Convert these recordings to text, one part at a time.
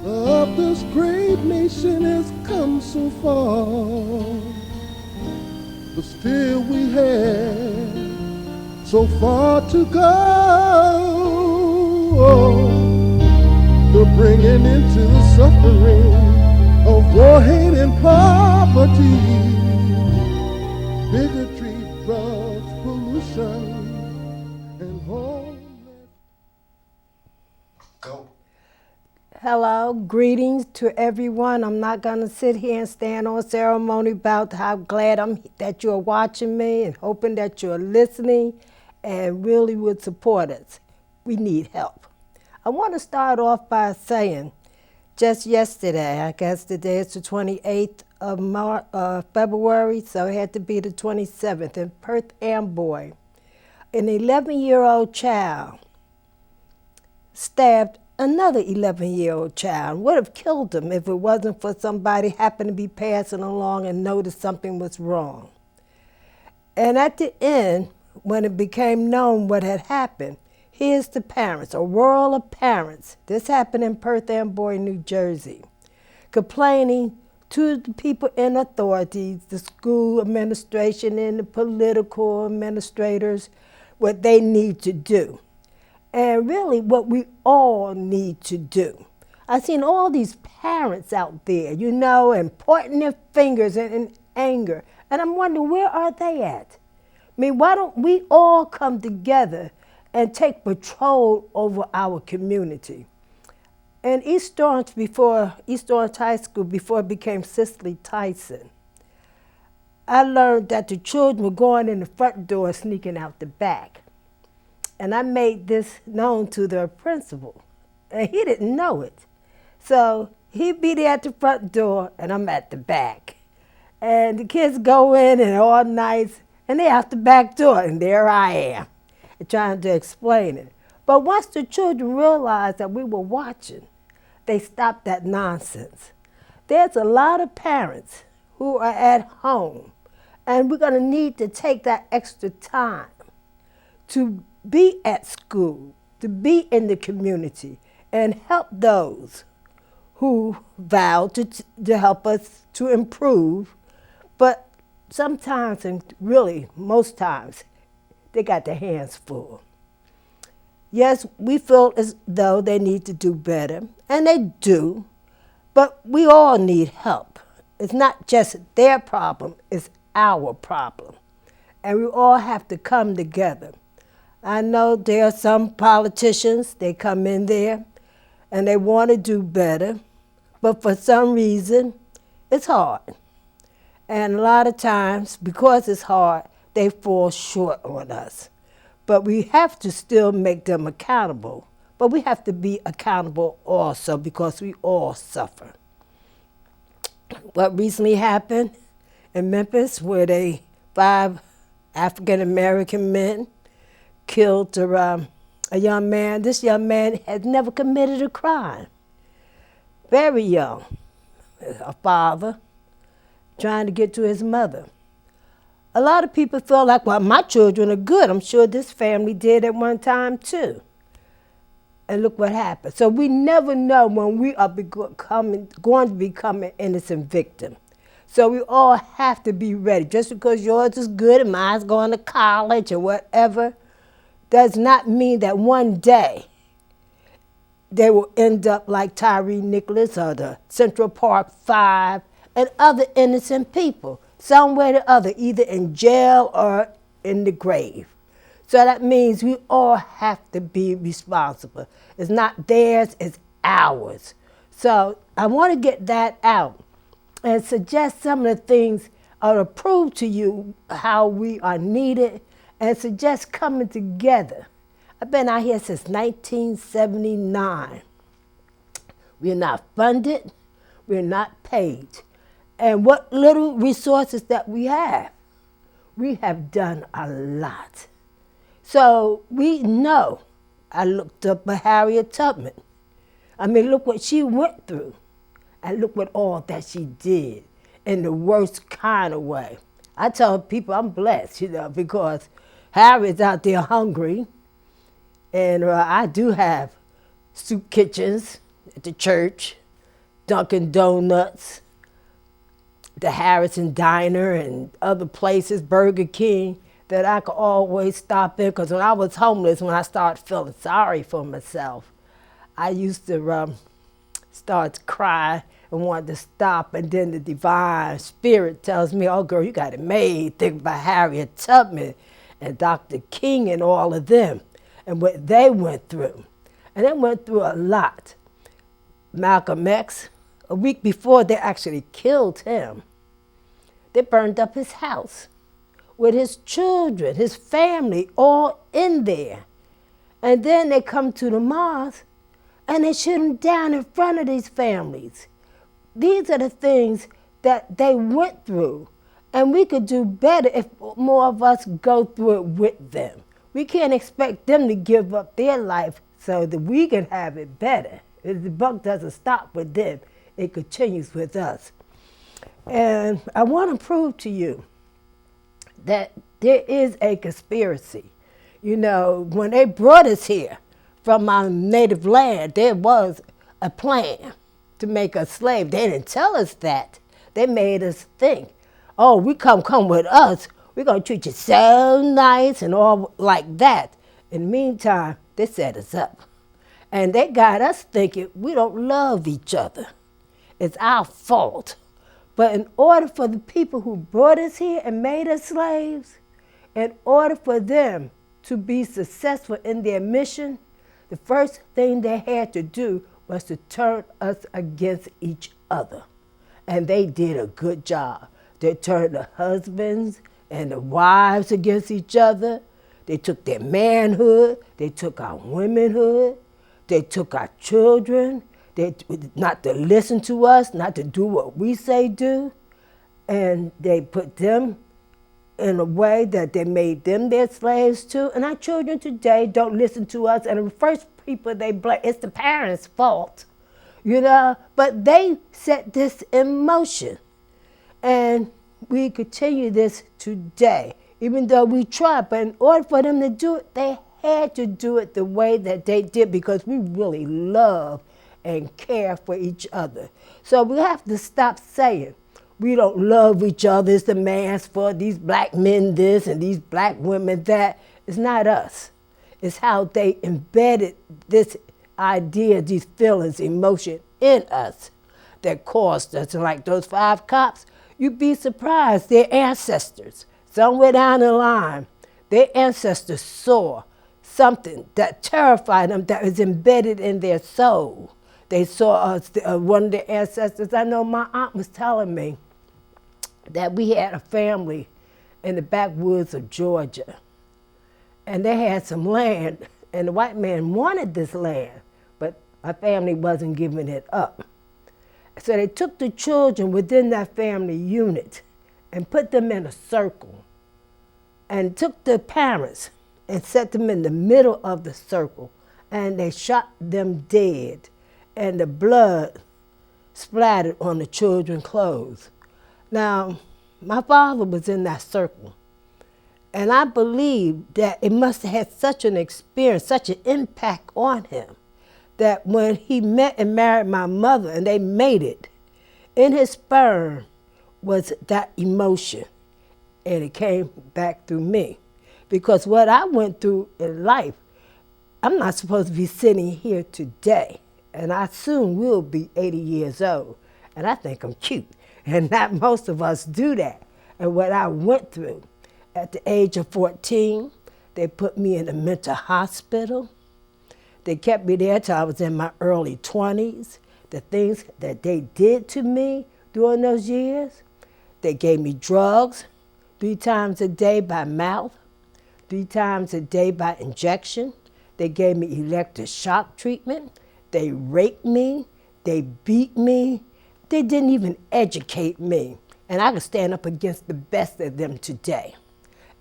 of this great nation has come so far, but still we have so far to go. To bring an end to the suffering of war, hate, and poverty, bigotry, drugs, pollution, and homeless. Go. Hello, greetings to everyone. I'm not going to sit here and stand on ceremony about how glad I'm that you're watching me and hoping that you're listening and really would support us. We need help. I want to start off by saying just yesterday, I guess today is the 28th of February, so it had to be the 27th, in Perth Amboy, an 11-year-old child stabbed another 11-year-old child. Would have killed him if it wasn't for somebody happened to be passing along and noticed something was wrong. And at the end, when it became known what had happened, here's the parents, a whirl of parents. This happened in Perth Amboy, New Jersey, complaining to the people in authorities, the school administration and the political administrators, what they need to do. And really what we all need to do. I've seen all these parents out there, and pointing their fingers in anger. And I'm wondering, where are they at? I mean, why don't we all come together and take patrol over our community? In East Orange High School, before it became Cicely Tyson, I learned that the children were going in the front door, sneaking out the back. And I made this known to the principal, and he didn't know it. So he'd be there at the front door, and I'm at the back. And the kids go in, and all nice, and they're out the back door, and there I am, trying to explain it. But once the children realized that we were watching, they stopped that nonsense. There's a lot of parents who are at home, and we're going to need to take that extra time to be at school, to be in the community, and help those who vow to help us to improve. But sometimes, and really most times, they got their hands full. Yes, we feel as though they need to do better, and they do, but we all need help. It's not just their problem, it's our problem. And we all have to come together. I know there are some politicians, they come in there and they want to do better, but for some reason, it's hard. And a lot of times, because it's hard, they fall short on us. But we have to still make them accountable. But we have to be accountable also because we all suffer. What recently happened in Memphis, where 5 African-American men killed a young man. This young man had never committed a crime. Very young. A father trying to get to his mother. A lot of people feel like, well, my children are good. I'm sure this family did at one time too. And look what happened. So we never know when we are going to become an innocent victim. So we all have to be ready. Just because yours is good and mine's going to college or whatever, does not mean that one day they will end up like Tyree Nicholas or the Central Park 5 and other innocent people, some way or other, either in jail or in the grave. So that means we all have to be responsible. It's not theirs, it's ours. So I want to get that out and suggest some of the things or to prove to you how we are needed and suggest coming together. I've been out here since 1979. We're not funded, we're not paid. And what little resources that we have done a lot. So we know, I looked up at Harriet Tubman. I mean, look what she went through. And look what all that she did in the worst kind of way. I tell people I'm blessed, because Harriet's out there hungry. And I do have soup kitchens at the church Dunkin' Donuts, the Harrison Diner, and other places, Burger King, that I could always stop in. Because when I was homeless, when I started feeling sorry for myself, I used to start to cry and wanted to stop. And then the divine spirit tells me, oh, girl, you got it made. Think about Harriet Tubman and Dr. King and all of them and what they went through. And they went through a lot. Malcolm X, a week before they actually killed him, they burned up his house with his children, his family, all in there. And then they come to the mosque and they shoot him down in front of these families. These are the things that they went through. And we could do better if more of us go through it with them. We can't expect them to give up their life so that we can have it better. The buck doesn't stop with them. It continues with us. And I want to prove to you that there is a conspiracy. You know, when they brought us here from our native land, there was a plan to make us slaves. They didn't tell us that. They made us think, oh, we come with us. We're going to treat you so nice and all like that. In the meantime, they set us up. And they got us thinking we don't love each other. It's our fault. But in order for the people who brought us here and made us slaves, in order for them to be successful in their mission, the first thing they had to do was to turn us against each other. And they did a good job. They turned the husbands and the wives against each other. They took their manhood. They took our womanhood. They took our children. They not to listen to us, not to do what we say do. And they put them in a way that they made them their slaves too. And our children today don't listen to us. And the first people they blame, it's the parents' fault, you know. But they set this in motion. And we continue this today, even though we try. But in order for them to do it, they had to do it the way that they did because we really love and care for each other. So we have to stop saying we don't love each other. It's the man's fault. These black men this and these black women that. It's not us. It's how they embedded this idea, these feelings, emotion in us that caused us. And like those 5 cops, you'd be surprised. Their ancestors, somewhere down the line, their ancestors saw something that terrified them that was embedded in their soul. They saw us, one of their ancestors. I know my aunt was telling me that we had a family in the backwoods of Georgia. And they had some land, and the white man wanted this land, but my family wasn't giving it up. So they took the children within that family unit and put them in a circle and took the parents and set them in the middle of the circle, and they shot them dead. And the blood splattered on the children's clothes. Now, my father was in that circle, and I believe that it must have had such an experience, such an impact on him, that when he met and married my mother and they mated, in his sperm was that emotion, and it came back through me. Because what I went through in life, I'm not supposed to be sitting here today. And I soon will be 80 years old. And I think I'm cute. And not most of us do that. And what I went through, at the age of 14, they put me in a mental hospital. They kept me there till I was in my early 20s. The things that they did to me during those years, they gave me drugs 3 times a day by mouth, 3 times a day by injection. They gave me electric shock treatment. They raped me, they beat me, they didn't even educate me. And I could stand up against the best of them today.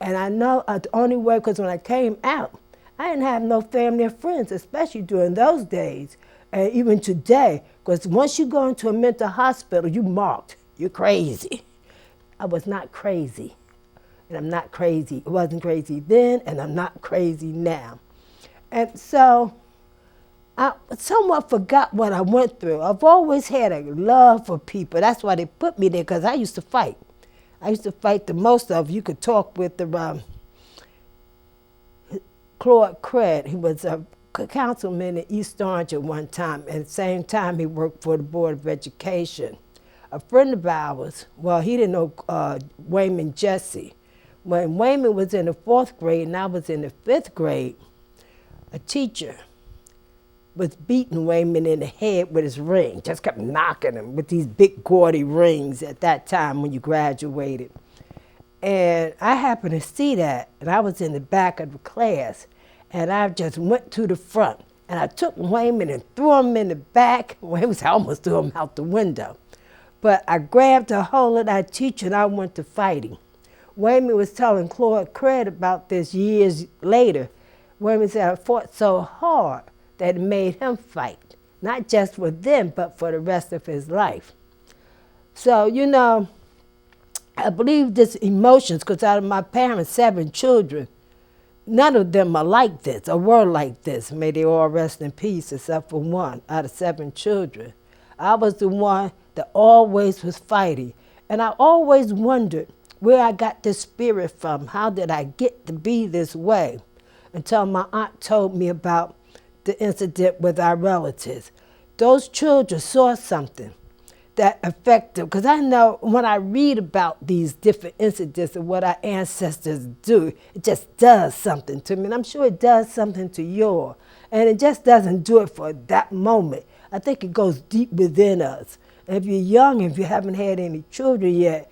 And I know the only way, because when I came out, I didn't have no family or friends, especially during those days, and even today, because once you go into a mental hospital, you marked, you're crazy. I was not crazy, and I'm not crazy. I wasn't crazy then, and I'm not crazy now. And so, I somewhat forgot what I went through. I've always had a love for people. That's why they put me there, because I used to fight. I used to fight the most of. You could talk with the Claude Craig. He was a councilman in East Orange at one time, and at the same time he worked for the Board of Education. A friend of ours, well, he didn't know Wayman Jesse. When Wayman was in the 4th grade and I was in the 5th grade, a teacher was beating Wayman in the head with his ring, just kept knocking him with these big gaudy rings at that time when you graduated. And I happened to see that, and I was in the back of the class, and I just went to the front, and I took Wayman and threw him in the back. Wayman said I almost threw him out the window. But I grabbed a hold of that teacher and I went to fighting. Wayman was telling Claude Craig about this years later. Wayman said I fought so hard that it made him fight, not just for them, but for the rest of his life. So, you know, I believe this emotions, because out of my parents' 7 children, none of them are like this, or were like this. May they all rest in peace, except for one out of 7 children. I was the one that always was fighting. And I always wondered where I got this spirit from. How did I get to be this way? Until my aunt told me about the incident with our relatives. Those children saw something that affected them. Because I know when I read about these different incidents and what our ancestors do, it just does something to me. And I'm sure it does something to yours. And it just doesn't do it for that moment. I think it goes deep within us. And if you're young, if you haven't had any children yet,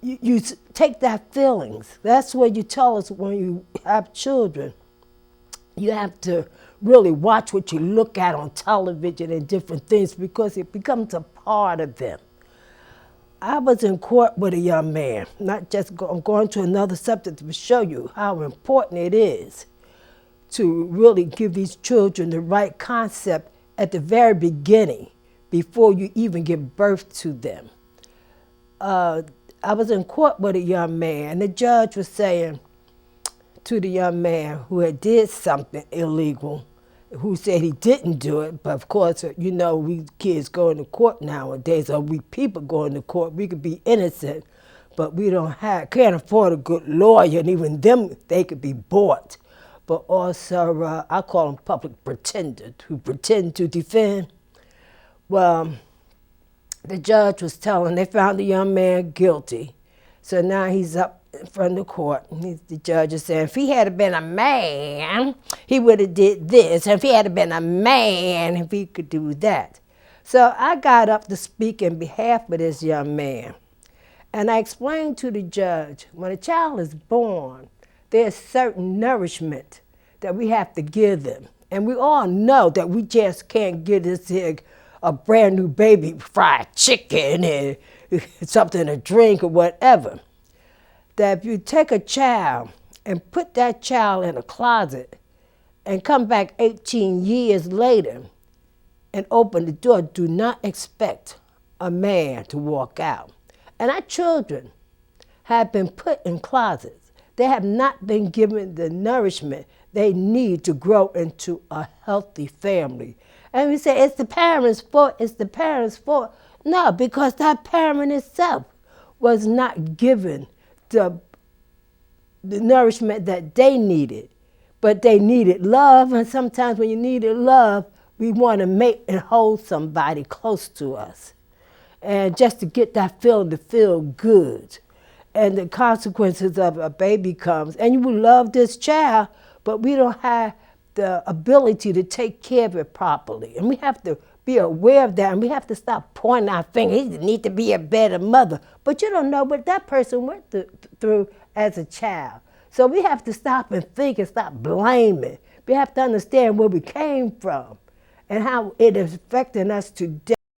you take that feelings. That's what you tell us when you have children. You have to really watch what you look at on television and different things, because it becomes a part of them. I was in court with a young man, not just I'm going to another subject to show you how important it is to really give these children the right concept at the very beginning, before you even give birth to them. I was in court with a young man, and the judge was saying to the young man who had did something illegal, who said he didn't do it, but of course, you know, we kids go into court nowadays, or we people go into court, we could be innocent, but we can't afford a good lawyer, and even them, they could be bought. But also, I call them public pretenders, who pretend to defend. Well, the judge was telling, they found the young man guilty. So now he's up in front of the court. And the judge is saying, if he had been a man, he would have did this. If he had been a man, if he could do that. So I got up to speak in behalf of this young man. And I explained to the judge, when a child is born, there's certain nourishment that we have to give them. And we all know that we just can't give this a brand new baby fried chicken and something to drink or whatever. That if you take a child and put that child in a closet and come back 18 years later and open the door, do not expect a man to walk out. And our children have been put in closets. They have not been given the nourishment they need to grow into a healthy family. And we say, it's the parents' fault, it's the parents' fault. No, because that parent itself was not given the nourishment that they needed. But they needed love, and sometimes when you needed love, we want to make and hold somebody close to us. And just to get that feeling to feel good. And the consequences of a baby comes. And you will love this child, but we don't have the ability to take care of it properly. And we have to be aware of that, and we have to stop pointing our fingers. You need to be a better mother. But you don't know what that person went through as a child. So we have to stop and think and stop blaming. We have to understand where we came from and how it is affecting us today.